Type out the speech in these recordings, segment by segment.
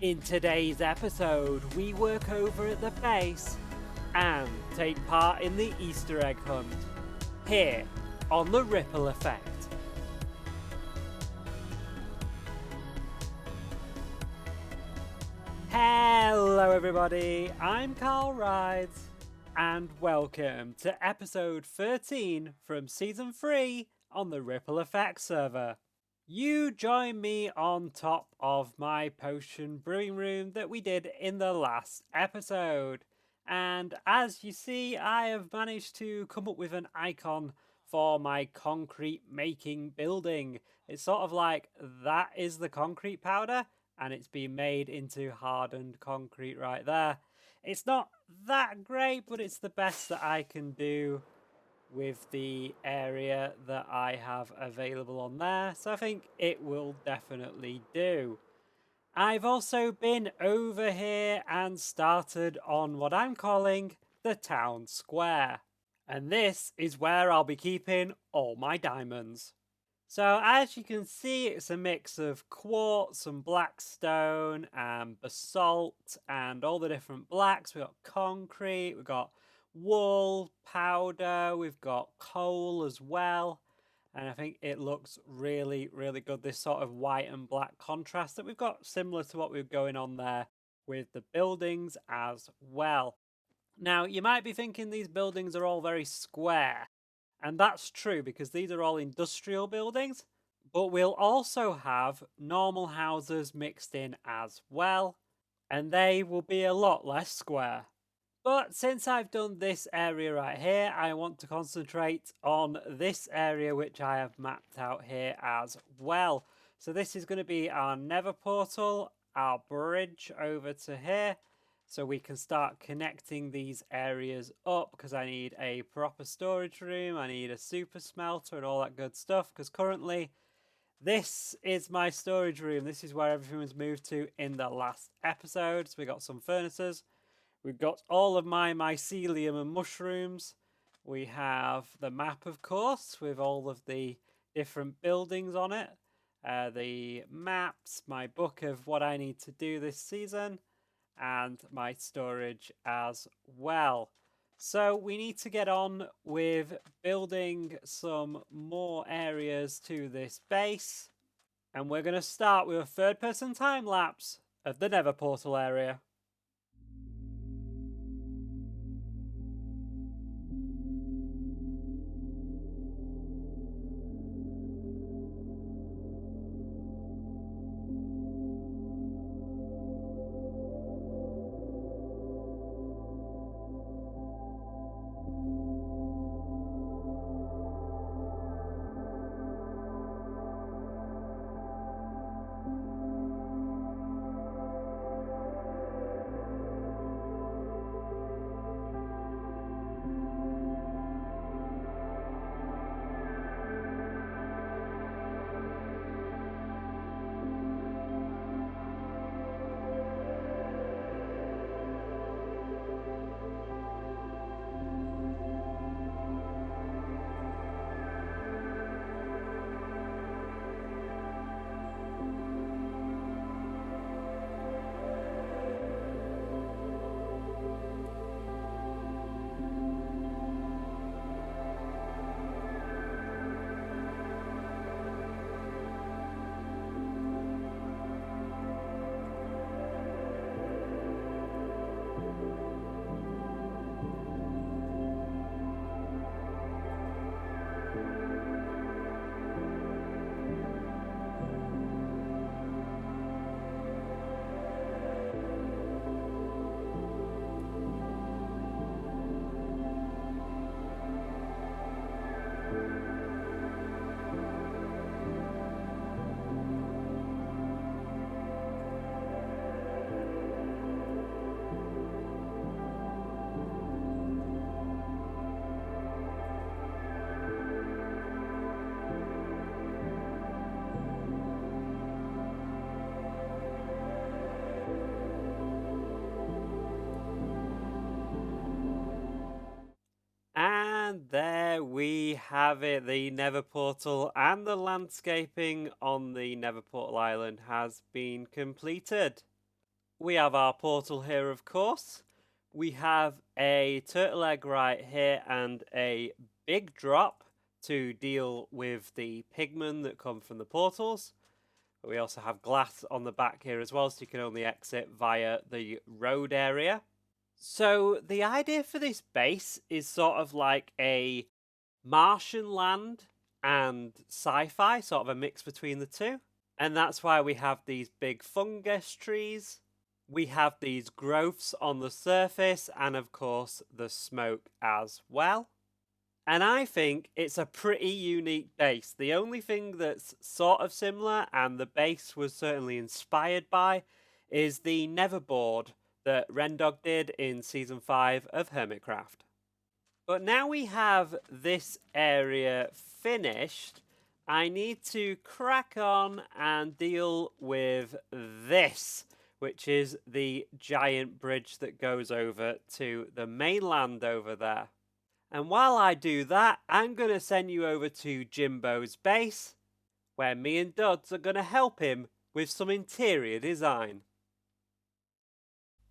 In today's episode, we work over at the base and take part in the Easter egg hunt, here on the Ripple Effect. Hello everybody, I'm CarlRyds, and welcome to episode 13 from season 3 on the Ripple Effect server. You join me on top of my potion brewing room that we did in the last episode. And as you see, I have managed to come up with an icon for my concrete making building. It's sort of like that is the concrete powder and it's been made into hardened concrete right there. It's not that great, but it's the best that I can do with the area that I have available on there, so I think it will definitely do. I've also been over here and started on what I'm calling the town square, and this is where I'll be keeping all my diamonds. So as you can see, it's a mix of quartz and black stone and basalt and all the different blacks. We've got concrete, we've got wool, powder, we've got coal as well, and I think it looks really good, this sort of white and black contrast that we've got, similar to what we're going on there with the buildings as well. Now you might be thinking these buildings are all very square, and that's true because these are all industrial buildings, but we'll also have normal houses mixed in as well, and they will be a lot less square. But since I've done this area right here, I want to concentrate on this area which I have mapped out here as well. So this is going to be our Nether portal, our bridge over to here. So we can start connecting these areas up because I need a proper storage room, I need a super smelter and all that good stuff, because currently this is my storage room. This is where everything was moved to in the last episode. So we got some furnaces. We've got all of my mycelium and mushrooms. We have the map, of course, with all of the different buildings on it. The maps, my book of what I need to do this season, and my storage as well. So we need to get on with building some more areas to this base. And we're going to start with a third-person time-lapse of the Nether portal area. And there we have it. The Nether portal and the landscaping on the Nether portal island has been completed. We have our portal here, of course. We have a turtle egg right here and a big drop to deal with the pigmen that come from the portals. But we also have glass on the back here as well, so you can only exit via the road area. So the idea for this base is sort of like a Martian land and sci-fi, sort of a mix between the two. And that's why we have these big fungus trees. We have these growths on the surface, and of course the smoke as well. And I think it's a pretty unique base. The only thing that's sort of similar, and the base was certainly inspired by, is the Nether board that Rendog did in Season 5 of Hermitcraft. But now we have this area finished, I need to crack on and deal with this, which is the giant bridge that goes over to the mainland over there. And while I do that, I'm going to send you over to Jimbo's base, where me and Duds are going to help him with some interior design.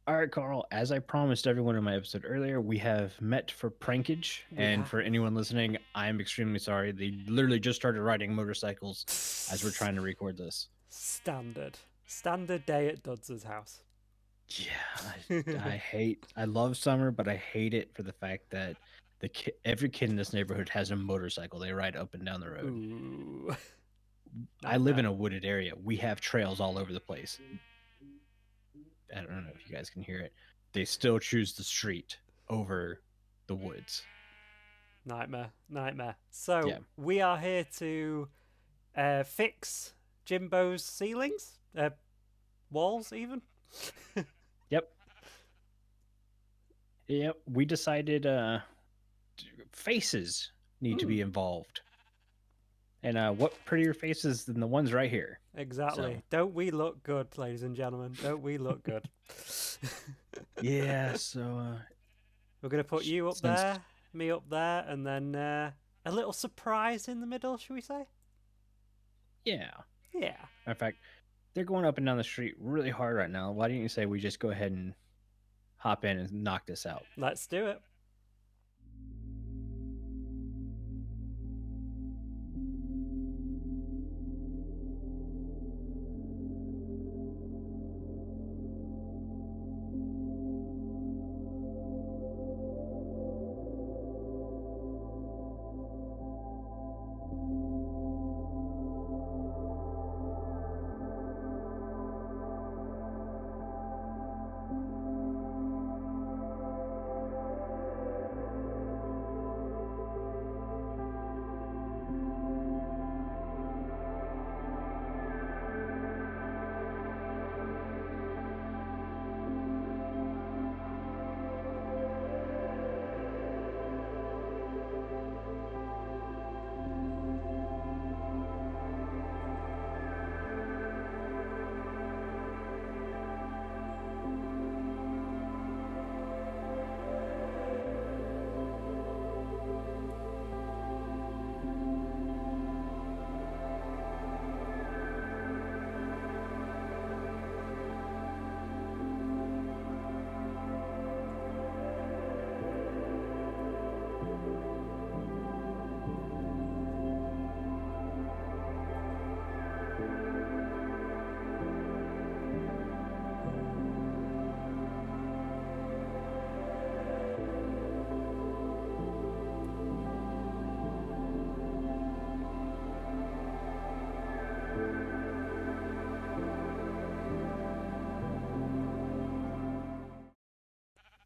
All right, Carl, as I promised everyone in my episode earlier, we have met for prankage. And for anyone listening, I'm extremely sorry. They literally just started riding motorcycles as we're trying to record this. Standard day at Duds' house. Yeah, I love summer, but I hate it for the fact that every kid in this neighborhood has a motorcycle. They ride up and down the road. Ooh. I live in a wooded area. We have trails all over the place. I don't know if you guys can hear it. They still choose the street over the woods. Nightmare. So we are here to fix Jimbo's ceilings, walls even. Yep. We decided faces need to be involved. And what prettier faces than the ones right here? Exactly. So. Don't we look good, ladies and gentlemen? Don't we look good? Yeah, so... we're going to put you up there, me up there, and then a little surprise in the middle, should we say? Yeah. Yeah. In fact, they're going up and down the street really hard right now. Why don't you say we just go ahead and hop in and knock this out? Let's do it.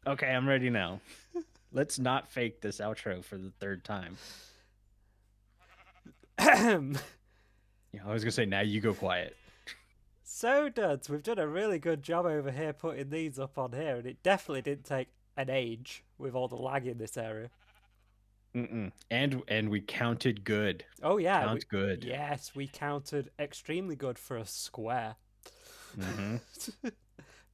Okay, I'm ready now. Let's not fake this outro for the third time. Yeah, I was going to say, now you go quiet. So, Duds, we've done a really good job over here putting these up on here, and it definitely didn't take an age with all the lag in this area. And we counted good. Oh, yeah. Counts good. Yes, we counted extremely good for a square.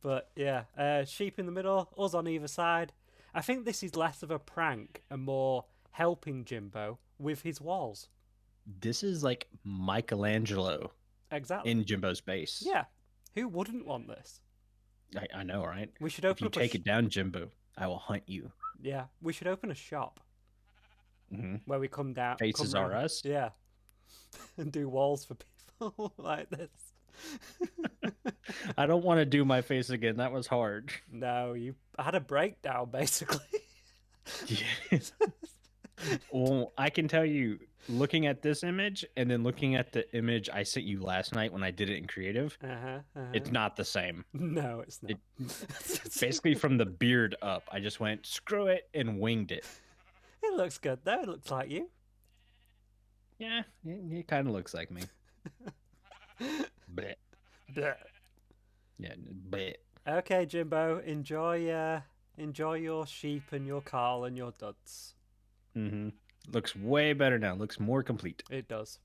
But yeah, sheep in the middle, us on either side. I think this is less of a prank and more helping Jimbo with his walls. This is like Michelangelo. Exactly. In Jimbo's base. Yeah. Who wouldn't want this? I know, right? We should If open you up a take it down, Jimbo, I will hunt you. Yeah, we should open a shop Hmm. where we come Faces are round, us. yeah, and do walls for people like this. I don't want to do my face again. That was hard. No, you had a breakdown basically. Yeah. Well, I can tell you, looking at this image and then looking at the image I sent you last night when I did it in creative, it's not the same. No, it's not. Basically, from the beard up, I just went screw it and winged it. It looks good though. It looks like you. Yeah, it kind of looks like me. Bleh. Blech. Yeah, bleh. Okay, Jimbo, enjoy your sheep and your Carl and your duds. Mm-hmm. Looks way better now. Looks more complete. It does.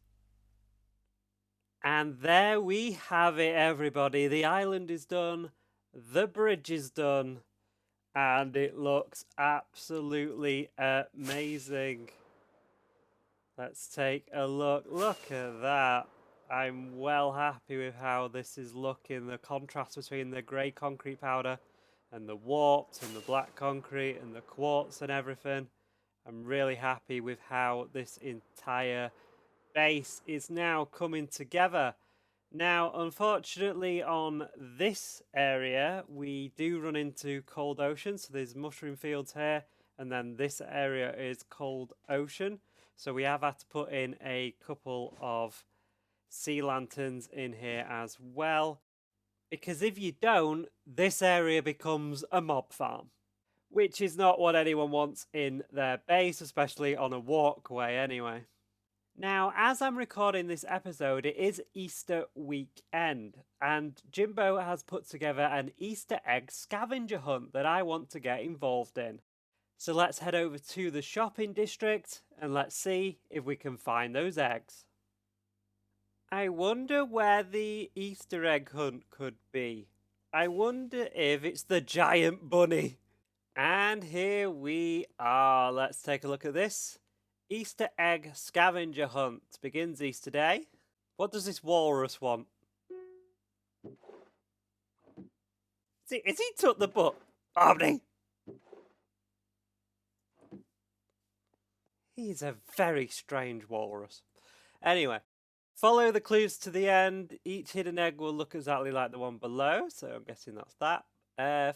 And there we have it, everybody. The island is done. The bridge is done. And it looks absolutely amazing. Let's take a look. Look at that. I'm well happy with how this is looking. The contrast between the grey concrete powder and the warped and the black concrete and the quartz and everything. I'm really happy with how this entire base is now coming together. Now, unfortunately, on this area, we do run into cold ocean. So there's mushroom fields here, and then this area is cold ocean. So we have had to put in a couple of sea lanterns in here as well. Because if you don't, this area becomes a mob farm. Which is not what anyone wants in their base, especially on a walkway anyway. Now, as I'm recording this episode, it is Easter weekend, and Jimbo has put together an Easter egg scavenger hunt that I want to get involved in. So let's head over to the shopping district and let's see if we can find those eggs. I wonder where the Easter egg hunt could be. I wonder if it's the giant bunny. And here we are. Let's take a look at this. Easter egg scavenger hunt begins Easter Day. What does this walrus want? Is he took the book? Omni! He's a very strange walrus. Anyway, follow the clues to the end. Each hidden egg will look exactly like the one below, so I'm guessing that's that.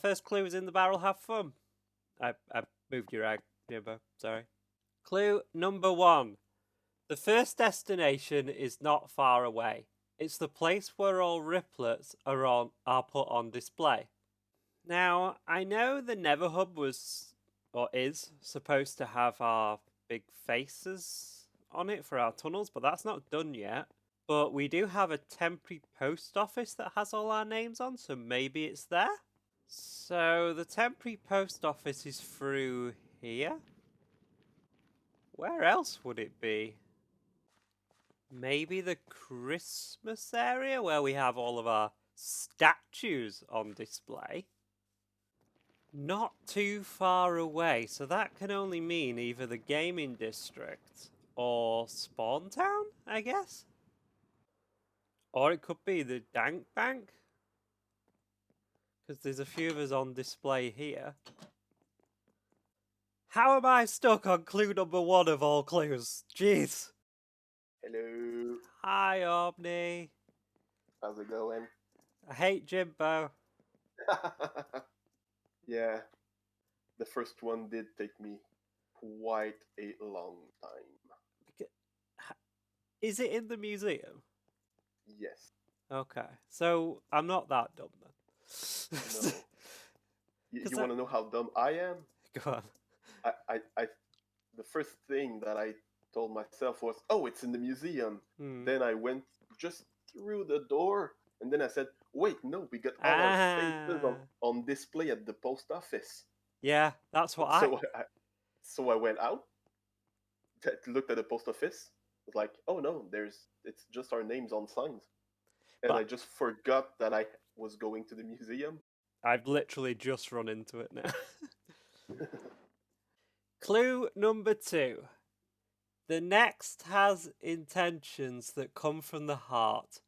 First clue is in the barrel, have fun. I moved your egg, Jimbo, sorry. Clue number 1. The first destination is not far away. It's the place where all riplets are put on display. Now, I know the Nether Hub was, or is, supposed to have our big faces on it for our tunnels, but that's not done yet. But we do have a temporary post office that has all our names on, so maybe it's there? So, the temporary post office is through here? Where else would it be? Maybe the Christmas area where we have all of our statues on display? Not too far away, so that can only mean either the gaming district or Spawn Town, I guess? Or it could be the Dank Bank? Because there's a few of us on display here. How am I stuck on clue number 1 of all clues? Jeez. Hello. Hi, Omni. How's it going? I hate Jimbo. Yeah, the first one did take me quite a long time. Is it in the museum? Yes. Okay, so I'm not that dumb then. No. You want to know how dumb I am? Go on. The first thing that I told myself was, oh, it's in the museum. Then I went just through the door, and then I said, wait, no, we got all our faces on display at the post office. Yeah, that's what So I went out, looked at the post office, was like, oh no, it's just our names on signs. And I just forgot that I was going to the museum. I've literally just run into it now. Clue number 2. The next has intentions that come from the heart.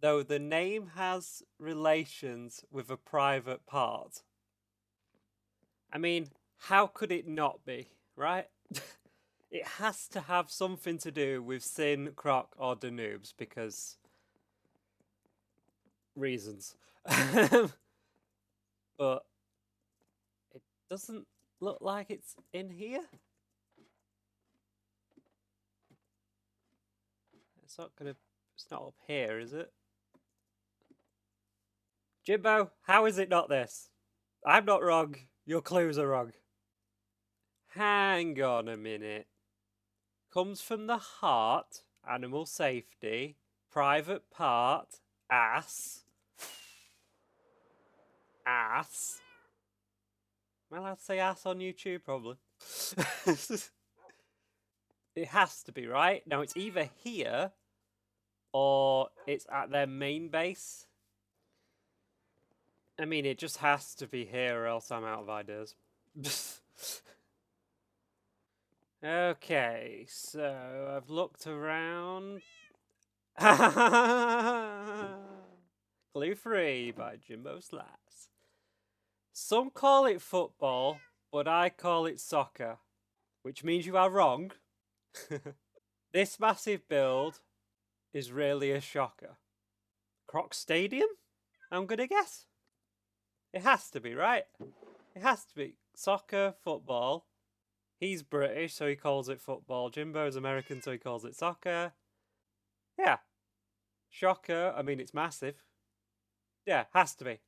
though the name has relations with a private part. I mean, how could it not be, right? It has to have something to do with Sin, Croc, or Danoobs, because... reasons. But it doesn't look like it's in here. It's not up here, is it? Jimbo, how is it not this? I'm not wrong. Your clues are wrong. Hang on a minute. Comes from the heart, animal safety, private part, ass. Ass. Am I allowed to say ass on YouTube? Probably. It has to be, right? Now it's either here or it's at their main base. I mean, it just has to be here or else I'm out of ideas. Okay, so I've looked around. Clue 3 by Jimbo Slaps. Some call it football, but I call it soccer, which means you are wrong. This massive build is really a shocker. Croc Stadium? I'm gonna guess. It has to be, right? It has to be. Soccer, football. He's British, so he calls it football. Jimbo's American, so he calls it soccer. Yeah. Shocker. I mean, it's massive. Yeah, has to be.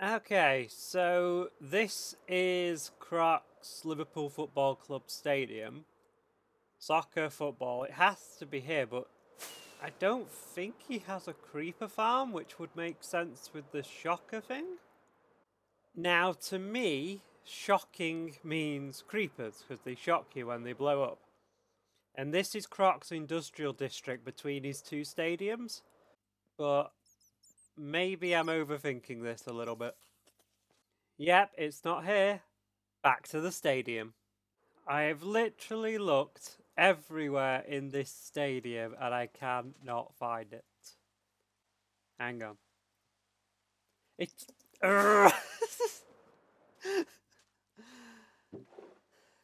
Okay, so this is Croc's Liverpool Football Club Stadium. Soccer, football. It has to be here, but I don't think he has a creeper farm, which would make sense with the shocker thing. Now, to me, shocking means creepers, because they shock you when they blow up. And this is Croc's industrial district between his two stadiums. But maybe I'm overthinking this a little bit. Yep, it's not here. Back to the stadium. I have literally looked everywhere in this stadium and I cannot find it. Hang on. It's...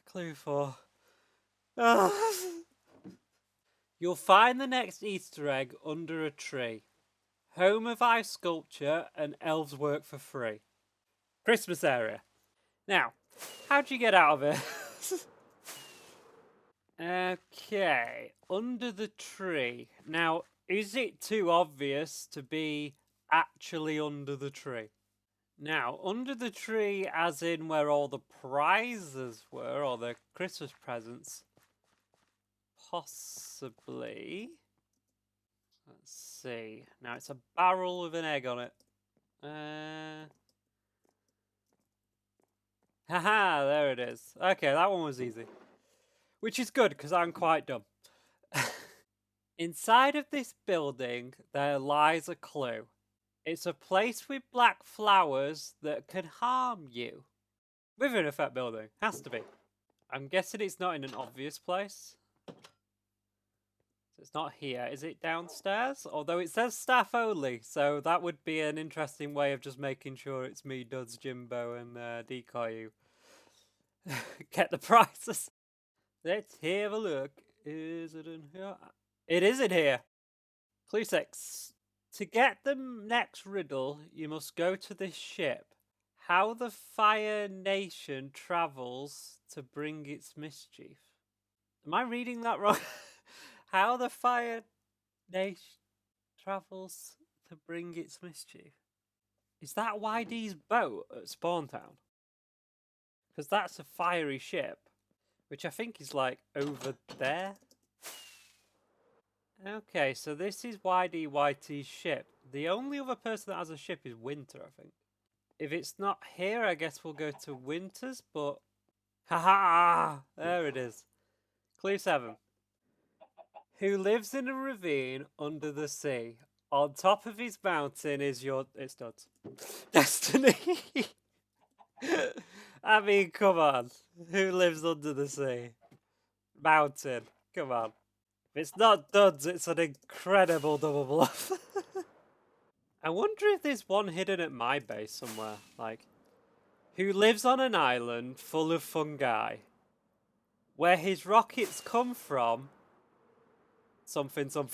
Clue 4. You'll find the next Easter egg under a tree. Home of ice sculpture and elves work for free. Christmas area. Now, how'd you get out of it? Okay, under the tree. Now, is it too obvious to be actually under the tree? Now, under the tree as in where all the prizes were, or the Christmas presents, possibly. Let's see. Now, it's a barrel with an egg on it. Haha, there it is. Okay, that one was easy. Which is good, because I'm quite dumb. Inside of this building, there lies a clue. It's a place with black flowers that can harm you. Withering effect building. Has to be. I'm guessing it's not in an obvious place. It's not here. Is it downstairs? Although it says staff only, so that would be an interesting way of just making sure it's me, Duds, Jimbo, and decoy you. Get the prizes. Let's have a look. Is it in here? It is in here. Clue 6. To get the next riddle, you must go to this ship. How the Fire Nation travels to bring its mischief. Am I reading that wrong? How the Fire Nation travels to bring its mischief. Is that YD's boat at Spawn Town? Because that's a fiery ship, which I think is like over there. Okay, so this is YDYT's ship. The only other person that has a ship is Winter, I think. If it's not here, I guess we'll go to Winter's, but... Haha! There it is. Clue 7. Who lives in a ravine under the sea. On top of his mountain is your... It's not. Destiny! I mean, come on. Who lives under the sea? Mountain. Come on. If it's not Duds, it's an incredible double bluff. I wonder if there's one hidden at my base somewhere, like, who lives on an island full of fungi, where his rockets come from, something. That'd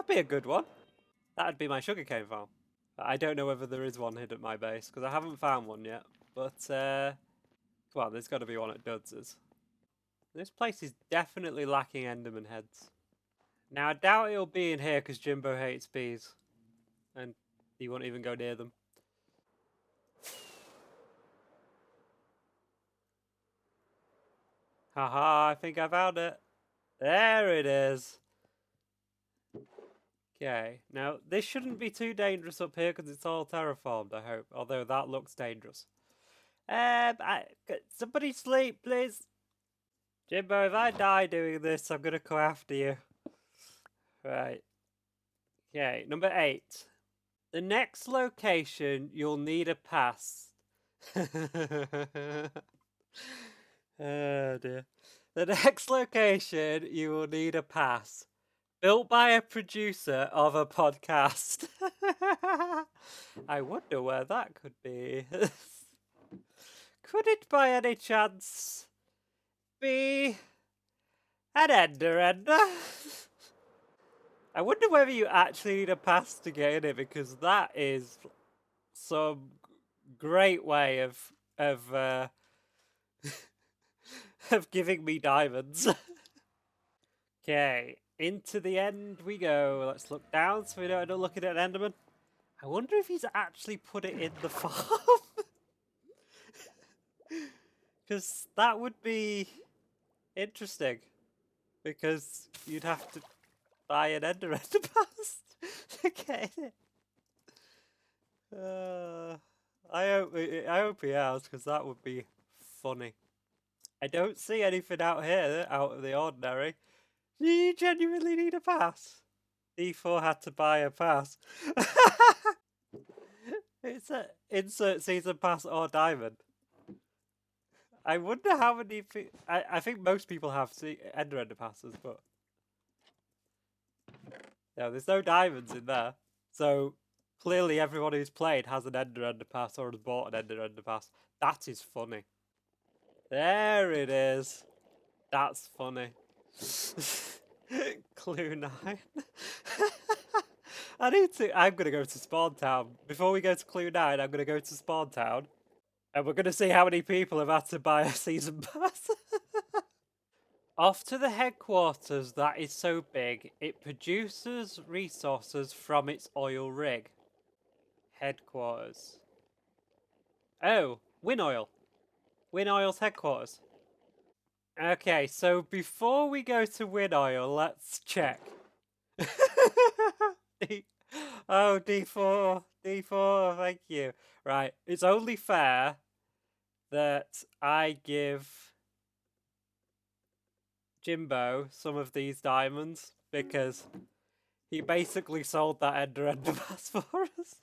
be a good one. That'd be my sugarcane farm. I don't know whether there is one hidden at my base, because I haven't found one yet, but, well, there's got to be one at Duds's. This place is definitely lacking Enderman heads. Now, I doubt it'll be in here because Jimbo hates bees. And he won't even go near them. Haha, I think I found it. There it is. Okay, now this shouldn't be too dangerous up here because it's all terraformed, I hope. Although that looks dangerous. Somebody sleep, please. Jimbo, if I die doing this, I'm going to come after you. Right. Okay, number 8. The next location, you'll need a pass. Oh dear. The next location, you will need a pass. Built by a producer of a podcast. I wonder where that could be. Could it by any chance be an ender? I wonder whether you actually need a pass to get in it, because that is some great way of of giving me diamonds. Okay, into the end we go. Let's look down so we don't end up looking at an Enderman. I wonder if he's actually put it in the farm. Because that would be interesting. Because you'd have to buy an ender pass to get it. I hope he has, because that would be funny. I don't see anything out here out of the ordinary. Do you genuinely need a pass? D4 had to buy a pass. It's a insert season pass or diamond. I wonder how many. I think most people have ender passes, but no, there's no diamonds in there. So clearly, everyone who's played has an ender pass or has bought an ender pass. That is funny. There it is. That's funny. Clue 9. I'm gonna go to Spawn Town. Before we go to Clue 9, I'm gonna go to Spawn Town. And we're gonna see how many people have had to buy a season pass. Off to the headquarters that is so big, it produces resources from its oil rig. Headquarters. Oh, Win Oil. Win Oil's headquarters. Okay, so before we go to Win Oil, let's check. Oh, D4, thank you. Right, it's only fair that I give Jimbo some of these diamonds, because he basically sold that ender pass for us.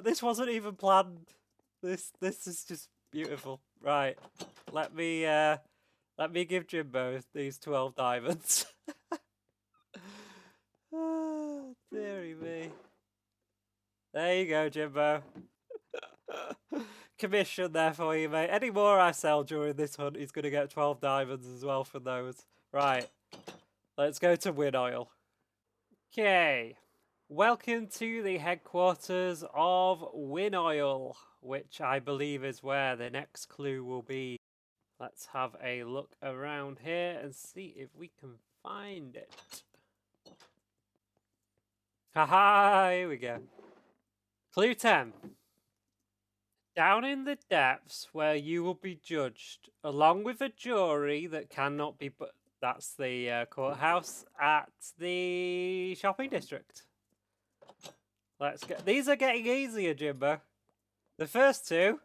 This wasn't even planned. This is just beautiful. Right, let me give Jimbo these 12 diamonds. Oh, dearie me. There you go, Jimbo. Commission there for you, mate. Any more I sell during this hunt, he's going to get 12 diamonds as well for those. Right, let's go to Win Oil. Okay, welcome to the headquarters of Win Oil, which I believe is where the next clue will be. Let's have a look around here and see if we can find it. Haha, here we go. Clue 10. Down in the depths where you will be judged, along with a jury that cannot be... That's the courthouse at the shopping district. Let's get... These are getting easier, Jimbo. The first two,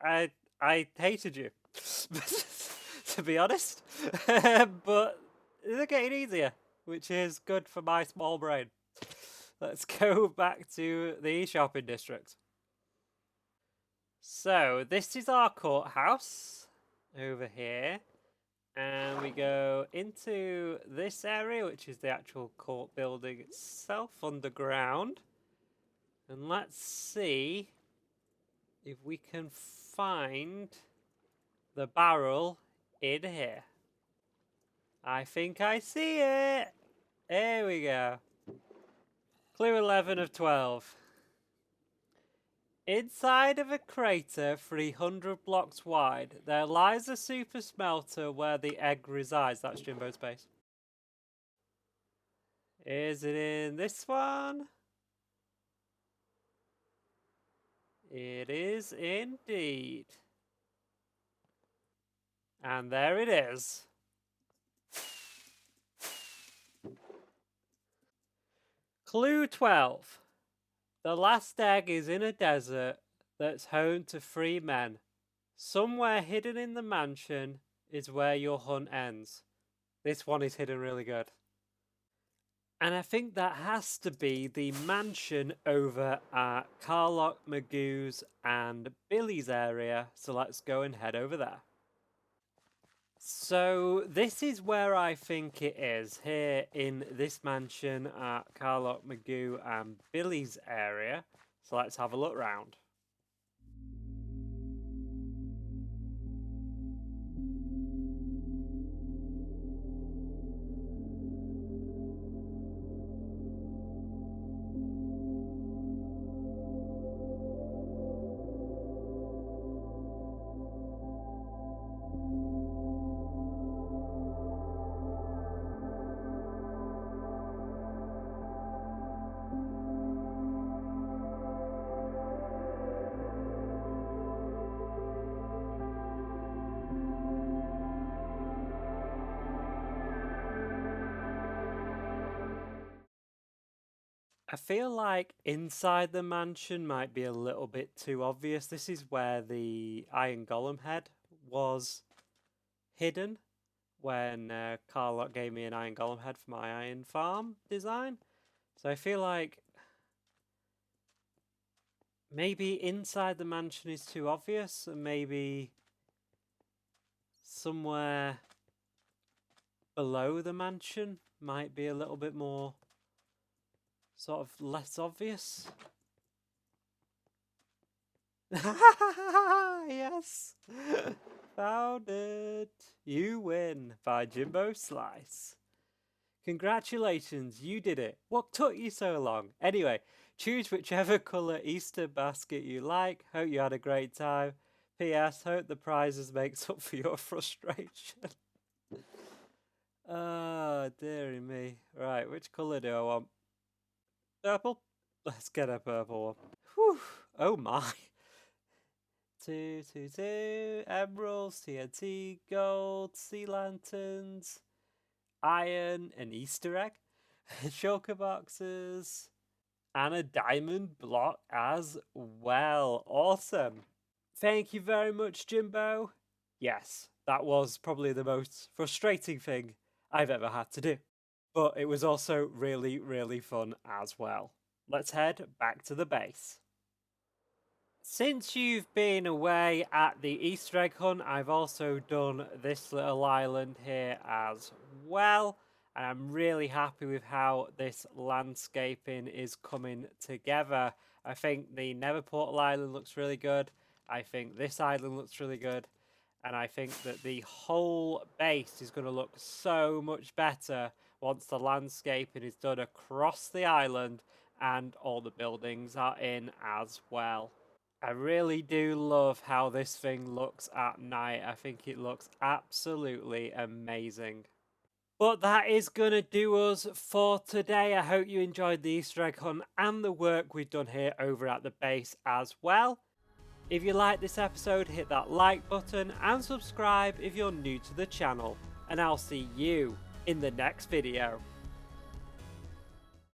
I hated you. To be honest. But they're getting easier, which is good for my small brain. Let's go back to the shopping district. So, this is our courthouse over here. And we go into this area, which is the actual court building itself underground. And let's see if we can find the barrel in here. I think I see it. There we go. Clue 11 of 12. Inside of a crater 300 blocks wide, there lies a super smelter where the egg resides. That's Jimbo's base. Is it in this one? It is indeed. And there it is. Clue 12. The last egg is in a desert that's home to 3 men. Somewhere hidden in the mansion is where your hunt ends. This one is hidden really good. And I think that has to be the mansion over at CarlRyds and Billy's area. So let's go and head over there. So this is where I think it is, here in this mansion at CarlRyds and Billy's area. So let's have a look round. I feel like inside the mansion might be a little bit too obvious. This is where the Iron Golem head was hidden when Carlock gave me an Iron Golem head for my Iron Farm design. So I feel like maybe inside the mansion is too obvious, and maybe somewhere below the mansion might be a little bit more sort of less obvious. Yes! Found it! You win by Jimbo Slice. Congratulations, you did it. What took you so long? Anyway, choose whichever colour Easter basket you like. Hope you had a great time. P.S. Hope the prizes makes up for your frustration. Oh, dearie me. Right, which colour do I want? Purple? Let's get a purple one. Whew. Oh my. 2, 2, 2. Emeralds, TNT, gold, sea lanterns, iron, an Easter egg, shulker boxes, and a diamond block as well. Awesome. Thank you very much, Jimbo. Yes, that was probably the most frustrating thing I've ever had to do. But it was also really, really fun as well. Let's head back to the base. Since you've been away at the Easter egg hunt, I've also done this little island here as well. And I'm really happy with how this landscaping is coming together. I think the Nether Portal Island looks really good. I think this island looks really good. And I think that the whole base is going to look so much better once the landscaping is done across the island and all the buildings are in as well. I really do love how this thing looks at night. I think it looks absolutely amazing. But that is going to do us for today. I hope you enjoyed the Easter egg hunt and the work we've done here over at the base as well. If you like this episode, hit that like button and subscribe if you're new to the channel. And I'll see you in the next video.